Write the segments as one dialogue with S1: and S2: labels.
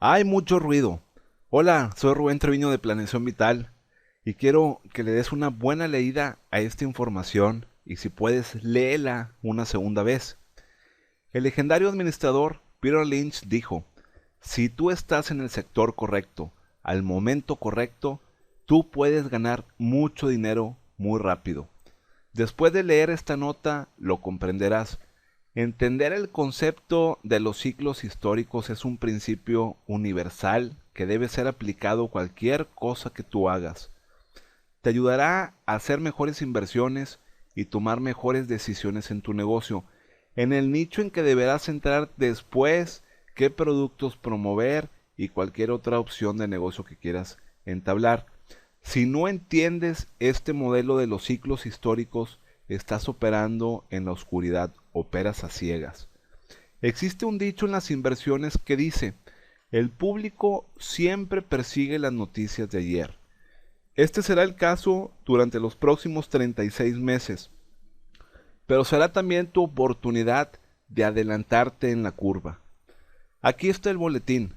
S1: Hay mucho ruido. Hola, soy Rubén Treviño de Planeación Vital y quiero que le des una buena leída a esta información y si puedes, léela una segunda vez. El legendario administrador Peter Lynch dijo, si tú estás en el sector correcto, al momento correcto, tú puedes ganar mucho dinero muy rápido. Después de leer esta nota, lo comprenderás. Entender el concepto de los ciclos históricos es un principio universal que debe ser aplicado a cualquier cosa que tú hagas. Te ayudará a hacer mejores inversiones y tomar mejores decisiones en tu negocio, en el nicho en que deberás entrar después, qué productos promover y cualquier otra opción de negocio que quieras entablar. Si no entiendes este modelo de los ciclos históricos, estás operando en la oscuridad, operas a ciegas. Existe un dicho en las inversiones que dice, el público siempre persigue las noticias de ayer. Este será el caso durante los próximos 36 meses, pero será también tu oportunidad de adelantarte en la curva. Aquí está el boletín.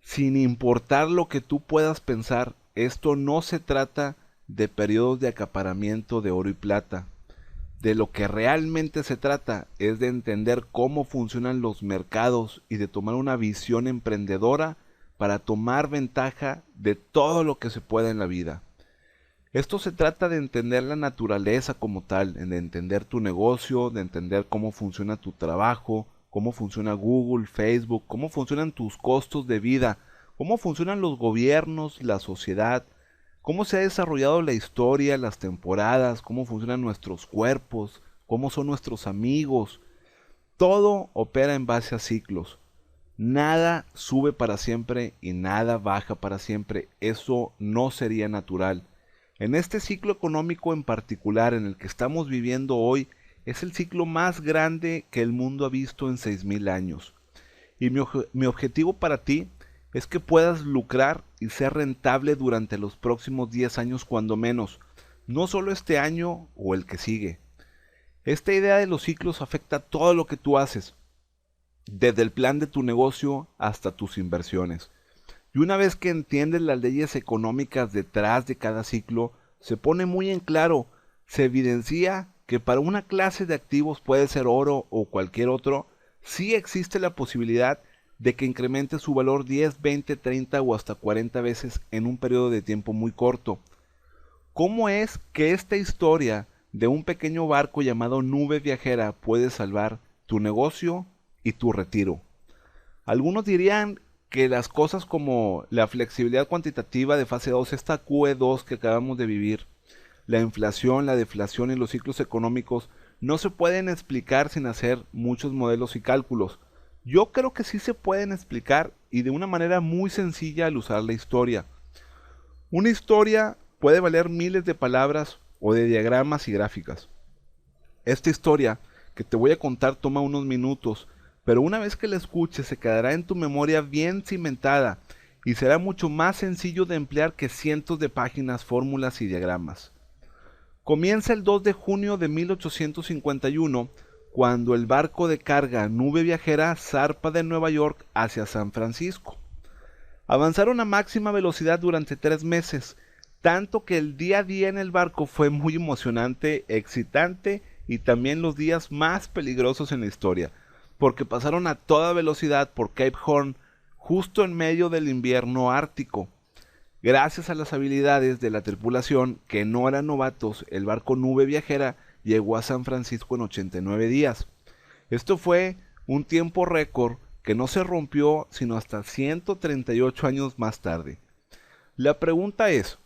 S1: Sin importar lo que tú puedas pensar, esto no se trata de periodos de acaparamiento de oro y plata. De lo que realmente se trata es de entender cómo funcionan los mercados y de tomar una visión emprendedora para tomar ventaja de todo lo que se pueda en la vida. Esto se trata de entender la naturaleza como tal, de entender tu negocio, de entender cómo funciona tu trabajo, cómo funciona Google, Facebook, cómo funcionan tus costos de vida, cómo funcionan los gobiernos, la sociedad, cómo se ha desarrollado la historia, las temporadas, cómo funcionan nuestros cuerpos, cómo son nuestros amigos. Todo opera en base a ciclos. Nada sube para siempre y nada baja para siempre. Eso no sería natural. En este ciclo económico en particular en el que estamos viviendo hoy, es el ciclo más grande que el mundo ha visto en 6000 años. Y mi objetivo para ti es que puedas lucrar y ser rentable durante los próximos 10 años cuando menos, no solo este año o el que sigue. Esta idea de los ciclos afecta todo lo que tú haces, desde el plan de tu negocio hasta tus inversiones. Y una vez que entiendes las leyes económicas detrás de cada ciclo, se pone muy en claro, se evidencia que para una clase de activos puede ser oro o cualquier otro, sí existe la posibilidad de que incremente su valor 10, 20, 30 o hasta 40 veces en un periodo de tiempo muy corto. ¿Cómo es que esta historia de un pequeño barco llamado Nube Viajera puede salvar tu negocio y tu retiro? Algunos dirían que las cosas como la flexibilidad cuantitativa de fase 2, esta QE2 que acabamos de vivir, la inflación, la deflación y los ciclos económicos no se pueden explicar sin hacer muchos modelos y cálculos. Yo creo que sí se pueden explicar y de una manera muy sencilla al usar la historia. Una historia puede valer miles de palabras o de diagramas y gráficas. Esta historia que te voy a contar toma unos minutos, pero una vez que la escuches se quedará en tu memoria bien cimentada y será mucho más sencillo de emplear que cientos de páginas, fórmulas y diagramas. Comienza el 2 de junio de 1851, cuando el barco de carga Nube Viajera zarpa de Nueva York hacia San Francisco. Avanzaron a máxima velocidad durante 3 meses, tanto que el día a día en el barco fue muy emocionante, excitante y también los días más peligrosos en la historia, porque pasaron a toda velocidad por Cape Horn, justo en medio del invierno ártico. Gracias a las habilidades de la tripulación, que no eran novatos, el barco Nube Viajera llegó a San Francisco en 89 días. Esto fue un tiempo récord que no se rompió sino hasta 138 años más tarde. La pregunta es,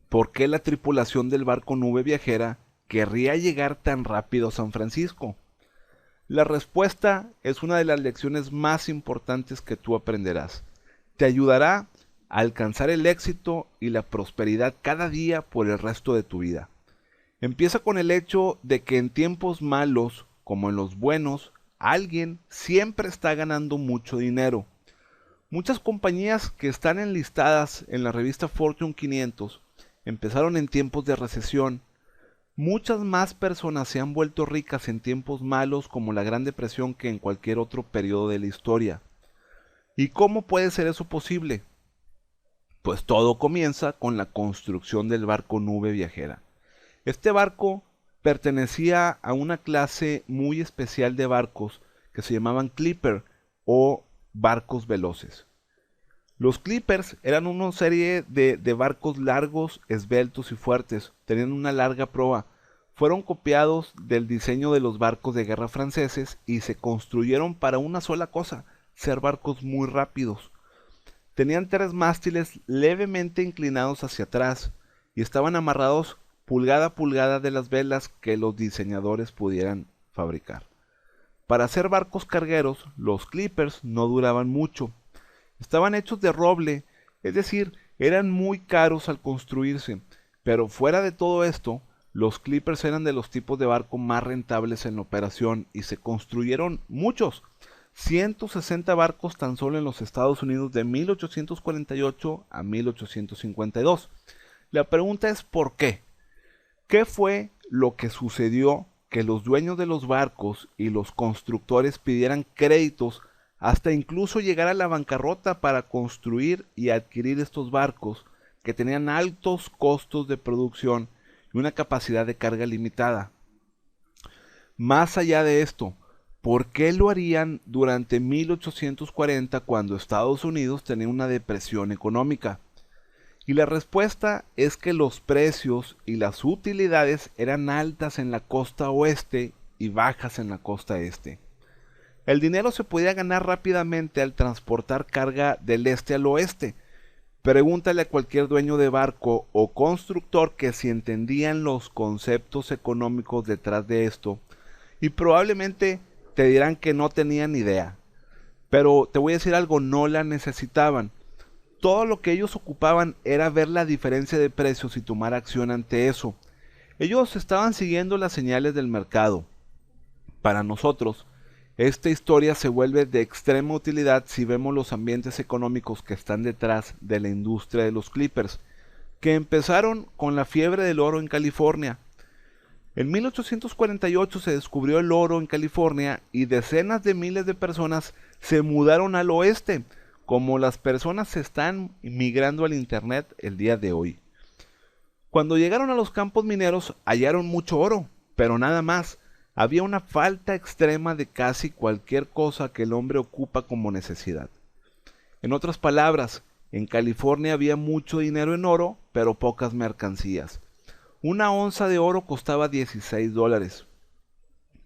S1: ¿por qué la tripulación del barco Nube Viajera querría llegar tan rápido a San Francisco? La respuesta es una de las lecciones más importantes que tú aprenderás. Te ayudará a alcanzar el éxito y la prosperidad cada día por el resto de tu vida. Empieza con el hecho de que en tiempos malos, como en los buenos, alguien siempre está ganando mucho dinero. Muchas compañías que están enlistadas en la revista Fortune 500 empezaron en tiempos de recesión. Muchas más personas se han vuelto ricas en tiempos malos como la Gran Depresión que en cualquier otro periodo de la historia. ¿Y cómo puede ser eso posible? Pues todo comienza con la construcción del barco nube viajera. Este barco pertenecía a una clase muy especial de barcos que se llamaban Clipper o barcos veloces. Los Clippers eran una serie de barcos largos, esbeltos y fuertes. Tenían una larga proa. Fueron copiados del diseño de los barcos de guerra franceses y se construyeron para una sola cosa, ser barcos muy rápidos. Tenían tres mástiles levemente inclinados hacia atrás y estaban amarrados pulgada a pulgada de las velas que los diseñadores pudieran fabricar. Para hacer barcos cargueros, los Clippers no duraban mucho. Estaban hechos de roble, es decir, eran muy caros al construirse, pero fuera de todo esto, los Clippers eran de los tipos de barco más rentables en la operación y se construyeron muchos, 160 barcos tan solo en los Estados Unidos de 1848 a 1852. La pregunta es ¿por qué? ¿Qué fue lo que sucedió que los dueños de los barcos y los constructores pidieran créditos hasta incluso llegar a la bancarrota para construir y adquirir estos barcos que tenían altos costos de producción y una capacidad de carga limitada? Más allá de esto, ¿por qué lo harían durante 1840 cuando Estados Unidos tenía una depresión económica? Y la respuesta es que los precios y las utilidades eran altas en la costa oeste y bajas en la costa este. El dinero se podía ganar rápidamente al transportar carga del este al oeste. Pregúntale a cualquier dueño de barco o constructor que si entendían los conceptos económicos detrás de esto, y probablemente te dirán que no tenían idea. Pero te voy a decir algo, no la necesitaban. Todo lo que ellos ocupaban era ver la diferencia de precios y tomar acción ante eso. Ellos estaban siguiendo las señales del mercado. Para nosotros, esta historia se vuelve de extrema utilidad si vemos los ambientes económicos que están detrás de la industria de los Clippers, que empezaron con la fiebre del oro en California. En 1848 se descubrió el oro en California y decenas de miles de personas se mudaron al oeste, como las personas se están migrando al internet el día de hoy. Cuando llegaron a los campos mineros hallaron mucho oro, pero nada más. Había una falta extrema de casi cualquier cosa que el hombre ocupa como necesidad. En otras palabras, en California había mucho dinero en oro, pero pocas mercancías. Una onza de oro costaba $16.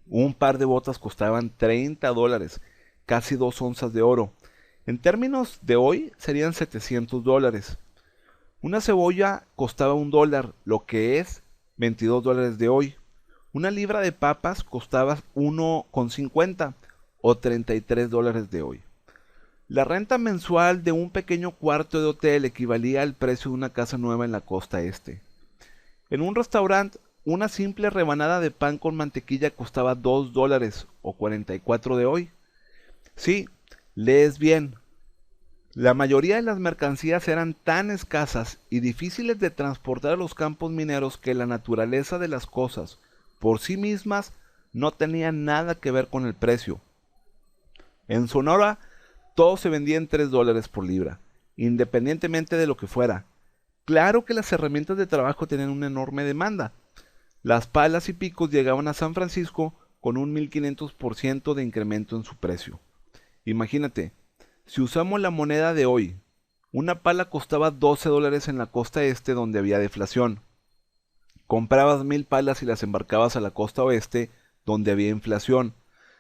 S1: Un par de botas costaban $30, casi 2 onzas de oro. En términos de hoy serían $700. Una cebolla costaba $1, lo que es $22 de hoy. Una libra de papas costaba 1,50 o $33 de hoy. La renta mensual de un pequeño cuarto de hotel equivalía al precio de una casa nueva en la costa este. En un restaurante, una simple rebanada de pan con mantequilla costaba $2 o 44 de hoy. Sí, lees bien. La mayoría de las mercancías eran tan escasas y difíciles de transportar a los campos mineros que la naturaleza de las cosas por sí mismas no tenía nada que ver con el precio. En Sonora, todo se vendía en $3 por libra, independientemente de lo que fuera. Claro que las herramientas de trabajo tenían una enorme demanda. Las palas y picos llegaban a San Francisco con un 1500% de incremento en su precio. Imagínate, si usamos la moneda de hoy, una pala costaba $12 en la costa este donde había deflación. Comprabas 1000 palas y las embarcabas a la costa oeste donde había inflación.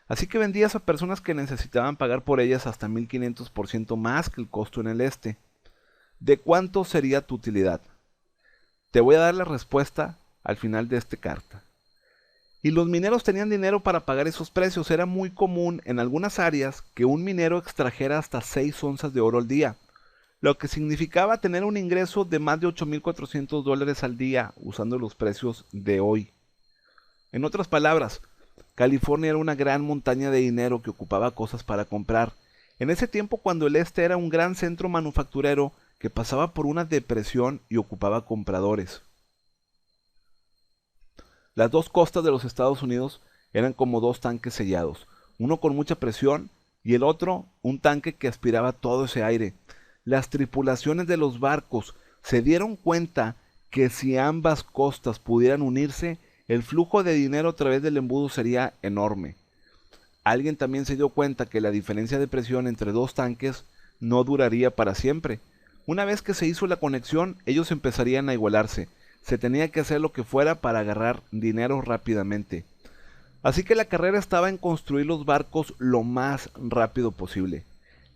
S1: Así que vendías a personas que necesitaban pagar por ellas hasta 1500% más que el costo en el este. ¿De cuánto sería tu utilidad? Te voy a dar la respuesta al final de esta carta. Y los mineros tenían dinero para pagar esos precios. Era muy común en algunas áreas que un minero extrajera hasta 6 onzas de oro al día, lo que significaba tener un ingreso de más de $8,400 al día usando los precios de hoy. En otras palabras, California era una gran montaña de dinero que ocupaba cosas para comprar. En ese tiempo cuando el este era un gran centro manufacturero que pasaba por una depresión y ocupaba compradores. Las dos costas de los Estados Unidos eran como dos tanques sellados, uno con mucha presión y el otro un tanque que aspiraba todo ese aire. Las tripulaciones de los barcos se dieron cuenta que si ambas costas pudieran unirse, el flujo de dinero a través del embudo sería enorme. Alguien también se dio cuenta que la diferencia de presión entre dos tanques no duraría para siempre. Una vez que se hizo la conexión, ellos empezarían a igualarse. Se tenía que hacer lo que fuera para agarrar dinero rápidamente. Así que la carrera estaba en construir los barcos lo más rápido posible.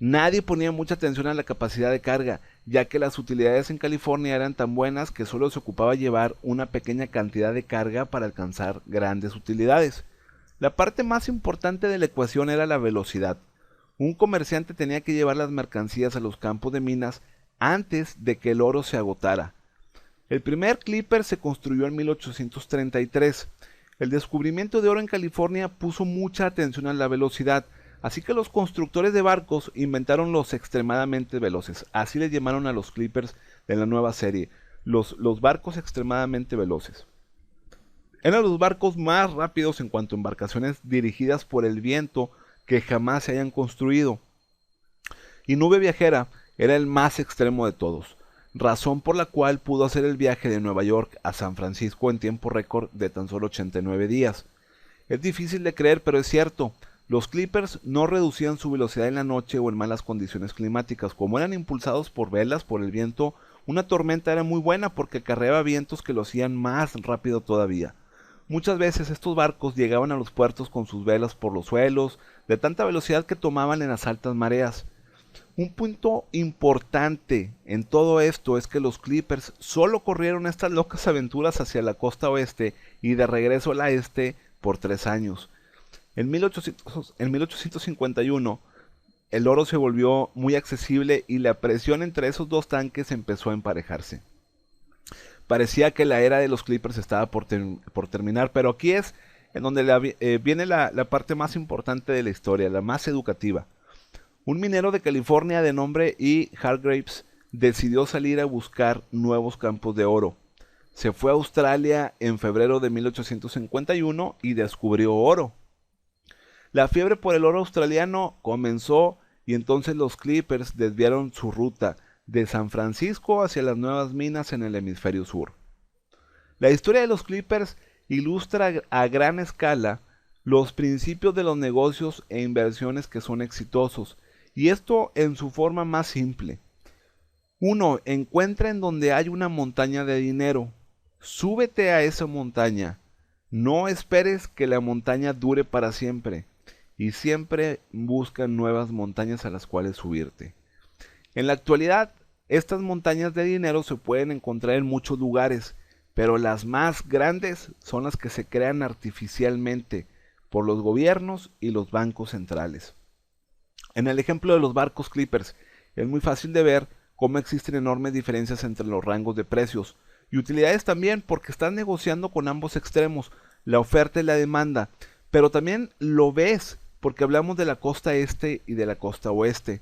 S1: Nadie ponía mucha atención a la capacidad de carga, ya que las utilidades en California eran tan buenas que solo se ocupaba llevar una pequeña cantidad de carga para alcanzar grandes utilidades. La parte más importante de la ecuación era la velocidad. Un comerciante tenía que llevar las mercancías a los campos de minas antes de que el oro se agotara. El primer Clipper se construyó en 1833. El descubrimiento de oro en California puso mucha atención a la velocidad, así que los constructores de barcos inventaron los extremadamente veloces. Así les llamaron a los Clippers de la nueva serie, los barcos extremadamente veloces. Eran los barcos más rápidos en cuanto a embarcaciones dirigidas por el viento que jamás se hayan construido. Y Nube Viajera era el más extremo de todos, razón por la cual pudo hacer el viaje de Nueva York a San Francisco en tiempo récord de tan solo 89 días. Es difícil de creer, pero es cierto. Los Clippers no reducían su velocidad en la noche o en malas condiciones climáticas. Como eran impulsados por velas, por el viento, una tormenta era muy buena porque acarreaba vientos que lo hacían más rápido todavía. Muchas veces estos barcos llegaban a los puertos con sus velas por los suelos, de tanta velocidad que tomaban en las altas mareas. Un punto importante en todo esto es que los Clippers solo corrieron estas locas aventuras hacia la costa oeste y de regreso a la este por 3 años. En 1851, el oro se volvió muy accesible y la presión entre esos dos tanques empezó a emparejarse. Parecía que la era de los Clippers estaba por terminar, pero aquí es en donde viene la parte más importante de la historia, la más educativa. Un minero de California de nombre E. Hargreaves decidió salir a buscar nuevos campos de oro. Se fue a Australia en febrero de 1851 y descubrió oro. La fiebre por el oro australiano comenzó y entonces los Clippers desviaron su ruta de San Francisco hacia las nuevas minas en el hemisferio sur. La historia de los Clippers ilustra a gran escala los principios de los negocios e inversiones que son exitosos, y esto en su forma más simple. 1. Encuentra en donde hay una montaña de dinero. Súbete a esa montaña. No esperes que la montaña dure para siempre. Y siempre busca nuevas montañas a las cuales subirte. En la actualidad, estas montañas de dinero se pueden encontrar en muchos lugares, pero las más grandes son las que se crean artificialmente por los gobiernos y los bancos centrales. En el ejemplo de los barcos Clippers, es muy fácil de ver cómo existen enormes diferencias entre los rangos de precios y utilidades también, porque están negociando con ambos extremos, la oferta y la demanda, pero también lo ves porque hablamos de la costa este y de la costa oeste.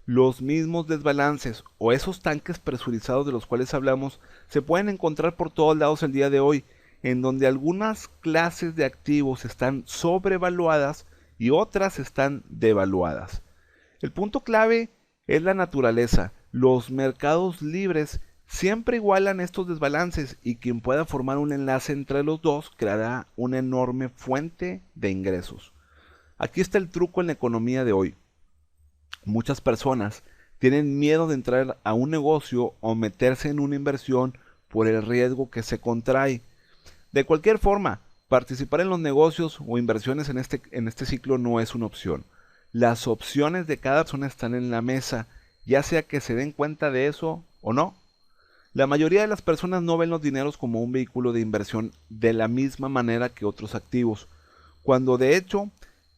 S1: Los mismos desbalances o esos tanques presurizados de los cuales hablamos se pueden encontrar por todos lados el día de hoy, en donde algunas clases de activos están sobrevaluadas y otras están devaluadas. El punto clave es la naturaleza. Los mercados libres siempre igualan estos desbalances y quien pueda formar un enlace entre los dos creará una enorme fuente de ingresos. Aquí está el truco en la economía de hoy. Muchas personas tienen miedo de entrar a un negocio o meterse en una inversión por el riesgo que se contrae. De cualquier forma, participar en los negocios o inversiones en este ciclo no es una opción. Las opciones de cada persona están en la mesa, ya sea que se den cuenta de eso o no. La mayoría de las personas no ven los dineros como un vehículo de inversión de la misma manera que otros activos, cuando de hecho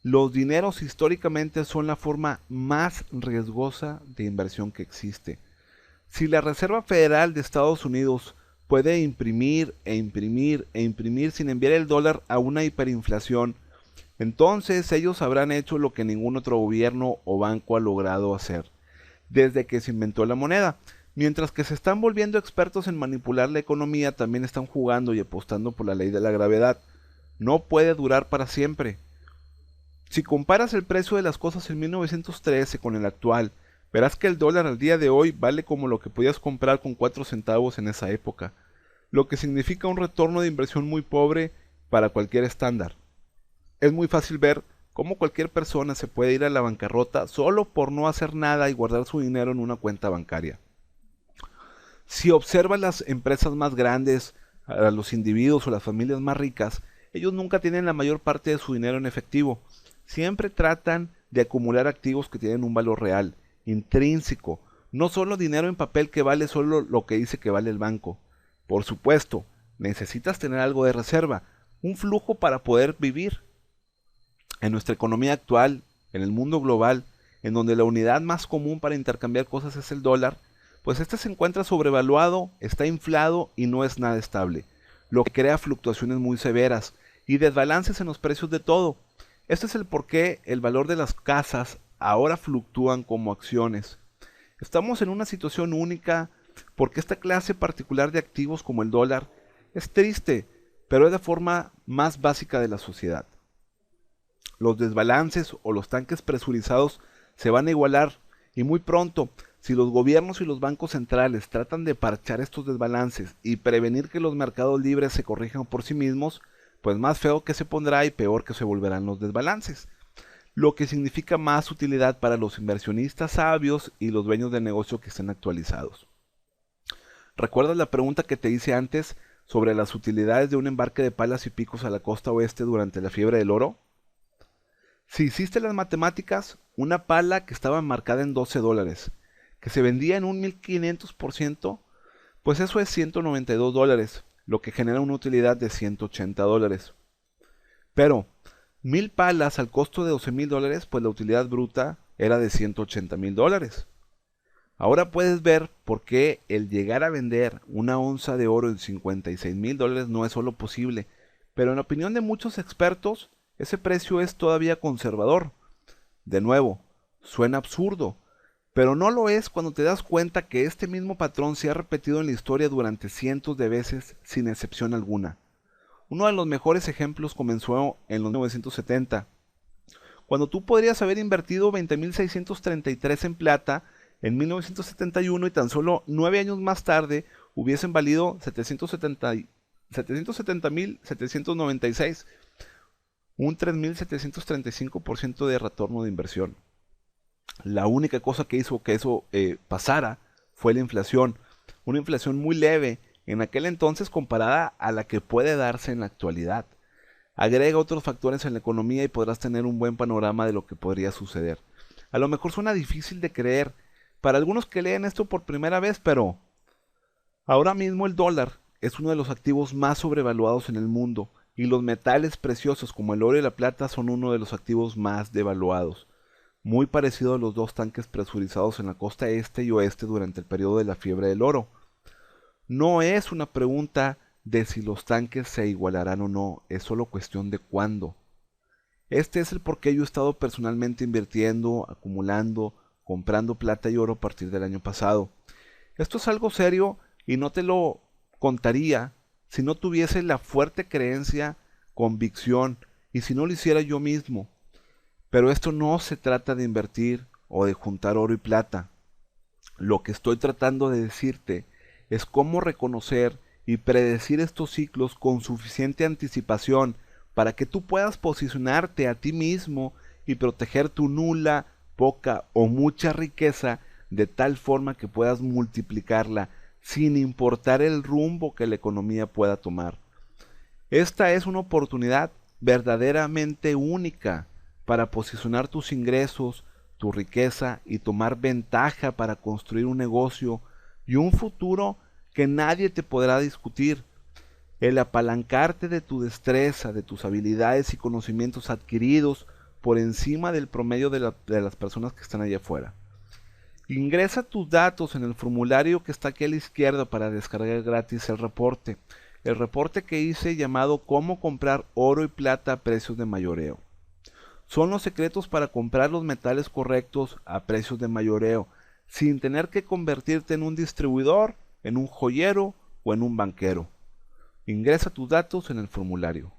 S1: los dineros históricamente son la forma más riesgosa de inversión que existe. Si la Reserva Federal de Estados Unidos puede imprimir e imprimir e imprimir sin enviar el dólar a una hiperinflación, entonces ellos habrán hecho lo que ningún otro gobierno o banco ha logrado hacer desde que se inventó la moneda. Mientras que se están volviendo expertos en manipular la economía, también están jugando y apostando por la ley de la gravedad. No puede durar para siempre. Si comparas el precio de las cosas en 1913 con el actual, verás que el dólar al día de hoy vale como lo que podías comprar con 4 centavos en esa época, lo que significa un retorno de inversión muy pobre para cualquier estándar. Es muy fácil ver cómo cualquier persona se puede ir a la bancarrota solo por no hacer nada y guardar su dinero en una cuenta bancaria. Si observas las empresas más grandes, a los individuos o las familias más ricas, ellos nunca tienen la mayor parte de su dinero en efectivo. Siempre tratan de acumular activos que tienen un valor real, intrínseco, no solo dinero en papel que vale solo lo que dice que vale el banco. Por supuesto, necesitas tener algo de reserva, un flujo para poder vivir. En nuestra economía actual, en el mundo global, en donde la unidad más común para intercambiar cosas es el dólar, pues este se encuentra sobrevaluado, está inflado y no es nada estable, lo que crea fluctuaciones muy severas y desbalances en los precios de todo. Este es el porqué el valor de las casas ahora fluctúan como acciones. Estamos en una situación única porque esta clase particular de activos como el dólar es triste, pero es la forma más básica de la sociedad. Los desbalances o los tanques presurizados se van a igualar y muy pronto, si los gobiernos y los bancos centrales tratan de parchar estos desbalances y prevenir que los mercados libres se corrijan por sí mismos, pues más feo que se pondrá y peor que se volverán los desbalances, lo que significa más utilidad para los inversionistas sabios y los dueños de negocio que estén actualizados. ¿Recuerdas la pregunta que te hice antes sobre las utilidades de un embarque de palas y picos a la costa oeste durante la fiebre del oro? Si hiciste las matemáticas, una pala que estaba marcada en $12, que se vendía en un 1500%, pues eso es $192, lo que genera una utilidad de $180. Pero 1000 palas al costo de $12,000, pues la utilidad bruta era de $180,000. Ahora puedes ver por qué el llegar a vender una onza de oro en $56,000 no es solo posible, pero en la opinión de muchos expertos, ese precio es todavía conservador. De nuevo, suena absurdo, pero no lo es cuando te das cuenta que este mismo patrón se ha repetido en la historia durante cientos de veces sin excepción alguna. Uno de los mejores ejemplos comenzó en los 1970, cuando tú podrías haber invertido 20,633 en plata en 1971 y tan solo 9 años más tarde hubiesen valido 770,796, un 3,735% de retorno de inversión. La única cosa que hizo que eso pasara fue la inflación, una inflación muy leve en aquel entonces comparada a la que puede darse en la actualidad. Agrega otros factores en la economía y podrás tener un buen panorama de lo que podría suceder. A lo mejor suena difícil de creer para algunos que leen esto por primera vez, pero ahora mismo el dólar es uno de los activos más sobrevaluados en el mundo y los metales preciosos como el oro y la plata son uno de los activos más devaluados, muy parecido a los dos tanques presurizados en la costa este y oeste durante el periodo de la fiebre del oro. No es una pregunta de si los tanques se igualarán o no, es solo cuestión de cuándo. Este es el por qué yo he estado personalmente invirtiendo, acumulando, comprando plata y oro a partir del año pasado. Esto es algo serio y no te lo contaría si no tuviese la fuerte creencia, convicción y si no lo hiciera yo mismo. Pero esto no se trata de invertir o de juntar oro y plata. Lo que estoy tratando de decirte es cómo reconocer y predecir estos ciclos con suficiente anticipación para que tú puedas posicionarte a ti mismo y proteger tu nula, poca o mucha riqueza de tal forma que puedas multiplicarla sin importar el rumbo que la economía pueda tomar. Esta es una oportunidad verdaderamente única para posicionar tus ingresos, tu riqueza y tomar ventaja para construir un negocio y un futuro que nadie te podrá discutir. El apalancarte de tu destreza, de tus habilidades y conocimientos adquiridos por encima del promedio de las personas que están allá afuera. Ingresa tus datos en el formulario que está aquí a la izquierda para descargar gratis el reporte. El reporte que hice llamado Cómo comprar oro y plata a precios de mayoreo. Son los secretos para comprar los metales correctos a precios de mayoreo, sin tener que convertirte en un distribuidor, en un joyero o en un banquero. Ingresa tus datos en el formulario.